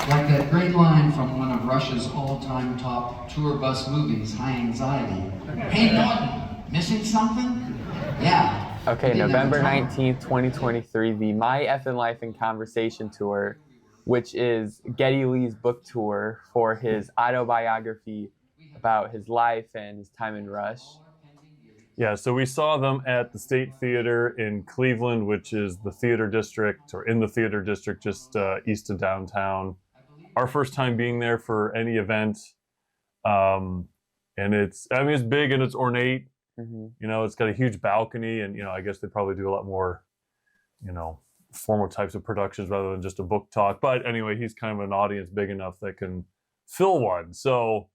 Like that great line from one of Russia's all-time top tour bus movies, High Anxiety. Hey Norton, missing something? Yeah. Okay, November 19th, 2023, the My Effin Life in Conversation tour, which is Geddy Lee's book tour for his autobiography about his life and his time in Rush. Yeah, so we saw them at the State Theater in Cleveland, which is the theater district, or in the theater district just east of downtown. Our first time being there for any event. And it's big and it's ornate. Mm-hmm. You know, it's got a huge balcony, and, you know, I guess they probably do a lot more, you know, formal types of productions rather than just a book talk. But anyway, he's kind of an audience big enough that can fill one. So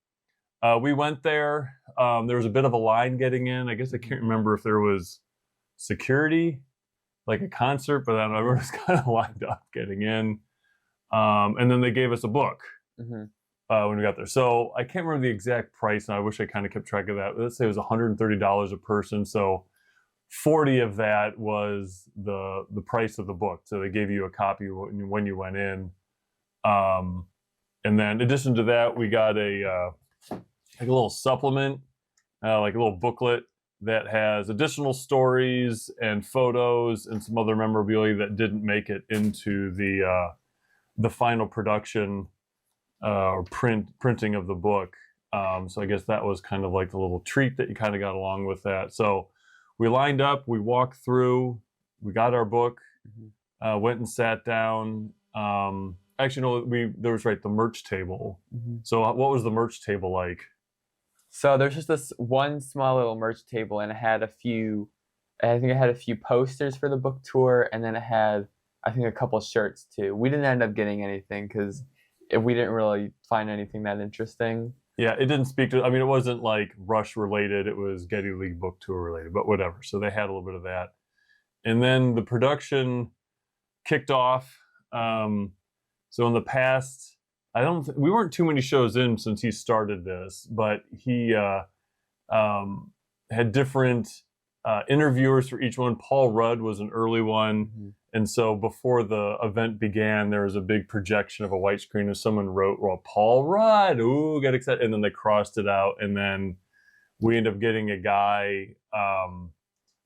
we went there. There was a bit of a line getting in. I guess I can't remember if there was security, like a concert, but then everyone was kind of lined up getting in. And then they gave us a book when we got there. So I can't remember the exact price, and I wish I kind of kept track of that. Let's say it was $130 a person. So 40 of that was the price of the book. So they gave you a copy when you went in. And then in addition to that, we got a little supplement, like a little booklet that has additional stories and photos and some other memorabilia that didn't make it into the final production or printing of the book. So I guess that was kind of like the little treat that you kind of got along with that. So we lined up, we walked through, we got our book, went and sat down. Actually, no, there was the merch table. So what was the merch table like? So there's just this one small little merch table, and it had I think it had a few posters for the book tour, and then it had, I think, a couple shirts too. We didn't end up getting anything because we didn't really find anything that interesting. Yeah, it didn't speak to, I mean, it wasn't like Rush related, it was Geddy Lee book tour related, but whatever. So they had a little bit of that. And then the production kicked off. So in the past, we weren't too many shows in since he started this, but he had different interviewers for each one. Paul Rudd was an early one. And so before the event began, there was a big projection of a white screen and someone wrote, well, Paul Rudd, ooh, get excited. And then they crossed it out. And then we ended up getting a guy,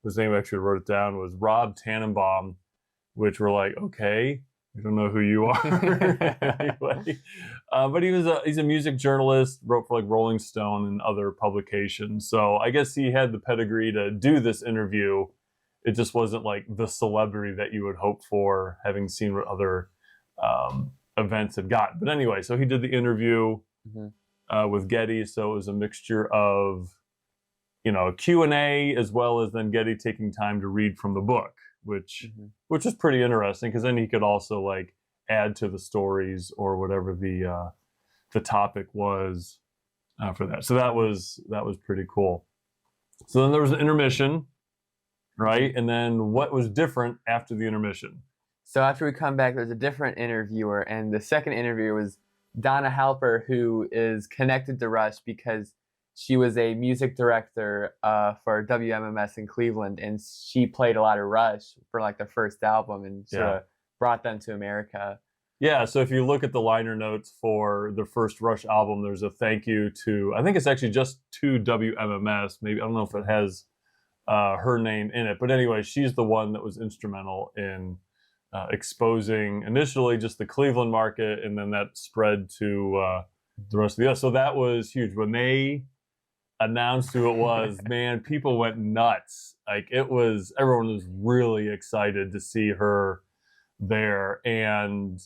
whose name I actually wrote it down, was Rob Tannenbaum, which we're like, okay, we don't know who you are. Anyway, but he's a music journalist, wrote for like Rolling Stone and other publications. So I guess he had the pedigree to do this interview. It just wasn't like the celebrity that you would hope for, having seen what other events had got. But anyway, so he did the interview with Geddy. So it was a mixture of, you know, Q&A as well as then Geddy taking time to read from the book, which is pretty interesting, because then he could also like add to the stories or whatever the topic was for that. So that was pretty cool. So then there was an intermission. Right? And then what was different after the intermission? So after we come back, there's a different interviewer, and the second interviewer was Donna Halper, who is connected to Rush because she was a music director for WMMS in Cleveland, and she played a lot of Rush for like their first album and sort of brought them to America. Yeah, so if you look at the liner notes for the first Rush album, there's a thank you to, I think it's actually just to WMMS. Maybe, I don't know if it has her name in it, but anyway, she's the one that was instrumental in exposing initially just the Cleveland market, and then that spread to the rest of the US. So that was huge when they announced who it was. Man, people went nuts. Like, everyone was really excited to see her there, and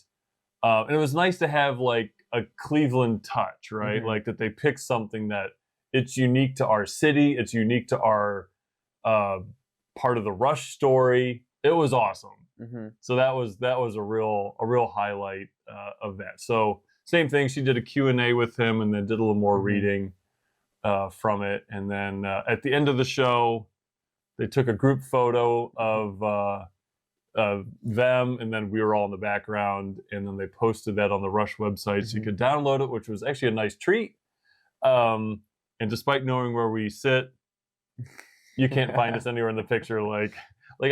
it was nice to have like a Cleveland touch, right? Like that they picked something that it's unique to our city, it's unique to our part of the Rush story. It was awesome. So that was a real highlight of that. So same thing, she did a Q&A with him and then did a little more reading from it. And then at the end of the show, they took a group photo of them, and then we were all in the background, and then they posted that on the Rush website so you could download it, which was actually a nice treat. And despite knowing where we sit, you can't find us anywhere in the picture. Like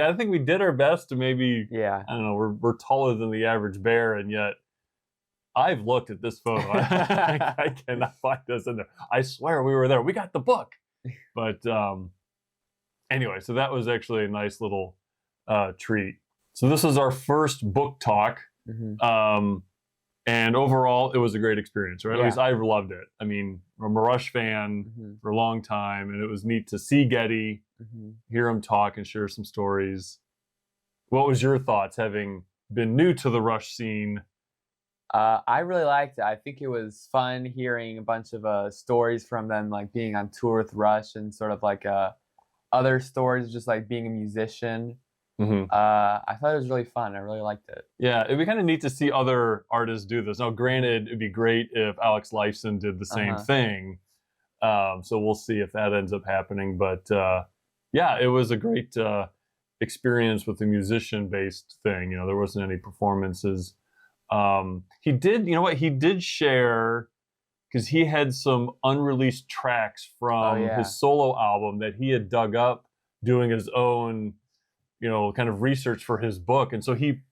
I think we did our best to maybe, I don't know, we're taller than the average bear, and yet I've looked at this photo. I cannot find us in there. I swear we were there. We got the book. But anyway, so that was actually a nice little treat. So this was our first book talk. And overall, it was a great experience, or at least I loved it. I mean, I'm a Rush fan for a long time, and it was neat to see Geddy, hear him talk and share some stories. What was your thoughts, having been new to the Rush scene? I really liked it. I think it was fun hearing a bunch of stories from them, like being on tour with Rush, and sort of like other stories, just like being a musician. I thought it was really fun. I really liked it. Yeah, it'd be kind of neat to see other artists do this. Now, granted, it'd be great if Alex Lifeson did the same thing. So we'll see if that ends up happening. But yeah, it was a great experience with the musician-based thing. You know, there wasn't any performances. He did, you know what? He did share, because he had some unreleased tracks from his solo album that he had dug up doing his own, you know, kind of research for his book. And so he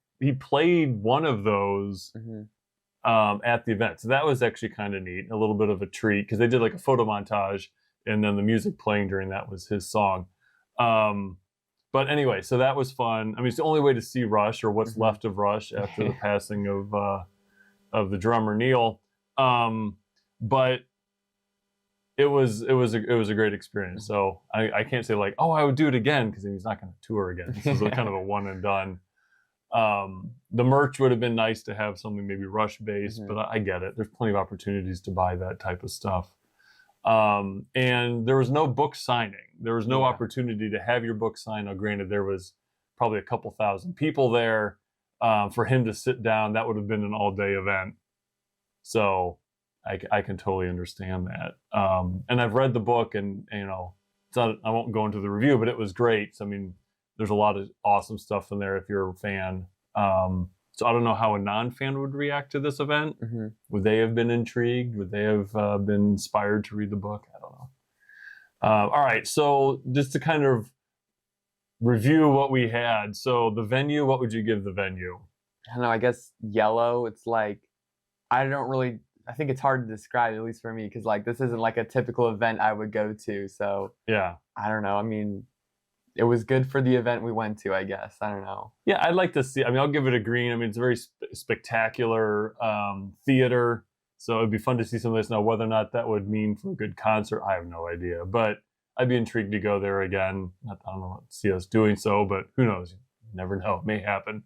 played one of those at the event. So that was actually kind of neat, a little bit of a treat, because they did like a photo montage, and then the music playing during that was his song. But anyway, so that was fun. I mean, it's the only way to see Rush, or what's left of Rush after the passing of the drummer Neil. But it was a great experience. So I can't say like, oh, I would do it again, because he's not going to tour again. This is kind of a one and done. The merch would have been nice to have something maybe Rush based, but I get it. There's plenty of opportunities to buy that type of stuff. And there was no book signing. There was no opportunity to have your book signed. Now, granted, there was probably a couple thousand people there. For him to sit down, that would have been an all-day event. So I can totally understand that. And I've read the book, and you know, it's not, I won't go into the review, but it was great. So, I mean, there's a lot of awesome stuff in there if you're a fan. So I don't know how a non-fan would react to this event. Would they have been intrigued? Would they have been inspired to read the book? I don't know. All right, so just to kind of review what we had. So the venue, what would you give the venue? I don't know, I guess yellow. It's like, I think it's hard to describe, at least for me, because like this isn't like a typical event I would go to. So yeah, I don't know. I mean, it was good for the event we went to, I guess. I don't know. Yeah, I'd like to see. I mean, I'll give it a green. I mean, it's a very spectacular theater, so it'd be fun to see some of this. Now, whether or not that would mean for a good concert, I have no idea. But I'd be intrigued to go there again. I don't know, see us doing so, but who knows? You never know. It may happen.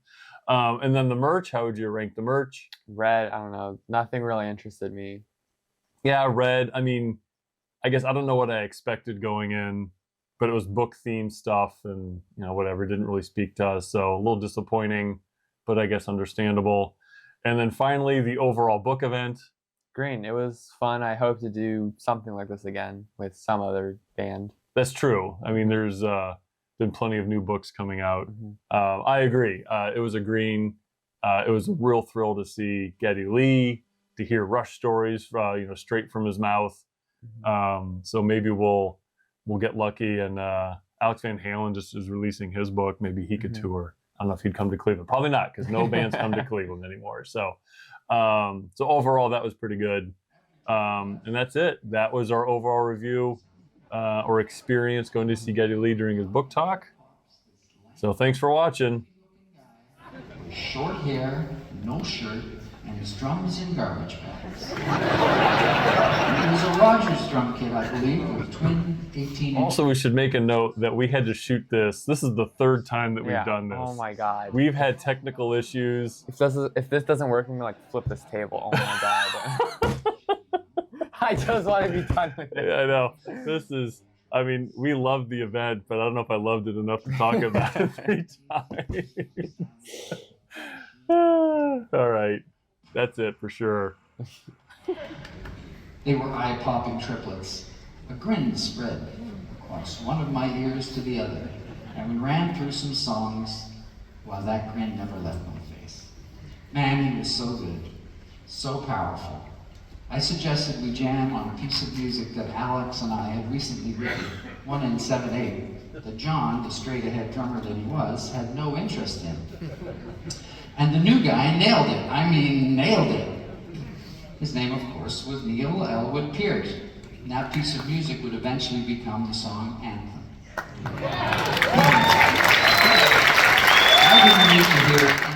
And then the merch, how would you rank the merch? Red, I don't know. Nothing really interested me. Yeah, red. I mean, I guess I don't know what I expected going in, but it was book themed stuff, and you know, whatever, didn't really speak to us. So a little disappointing, but I guess understandable. And then finally, the overall book event. Green. It was fun. I hope to do something like this again with some other band. That's true. I mean, there's been plenty of new books coming out. I agree. It was a green. It was a real thrill to see Geddy Lee, to hear Rush stories, you know, straight from his mouth. So maybe we'll get lucky, and Alex Van Halen just is releasing his book. Maybe he could tour. I don't know if he'd come to Cleveland. Probably not, because no bands come to Cleveland anymore. So, so overall, that was pretty good. And that's it. That was our overall review or experience going to see Geddy Lee during his book talk. So thanks for watching. Short hair, no shirt, and his drums in garbage bags. It was a Rogers drum kit, I believe, with twin 18-inch. Also, we should make a note that we had to shoot this. This is the third time that we've done this. Oh my God. We've had technical issues. If this doesn't work, I'm gonna like flip this table. Oh my God. I just want to be done with it. Yeah, I know. This is, I mean, we loved the event, but I don't know if I loved it enough to talk about it 3 times. All right. That's it for sure. They were eye-popping triplets. A grin spread across one of my ears to the other, and we ran through some songs while that grin never left my face. Man, he was so good, so powerful. I suggested we jam on a piece of music that Alex and I had recently written, one in 7/8, that John, the straight-ahead drummer that he was, had no interest in. And the new guy nailed it. I mean, nailed it. His name, of course, was Neil Elwood Peart. And that piece of music would eventually become the song Anthem. I didn't need to hear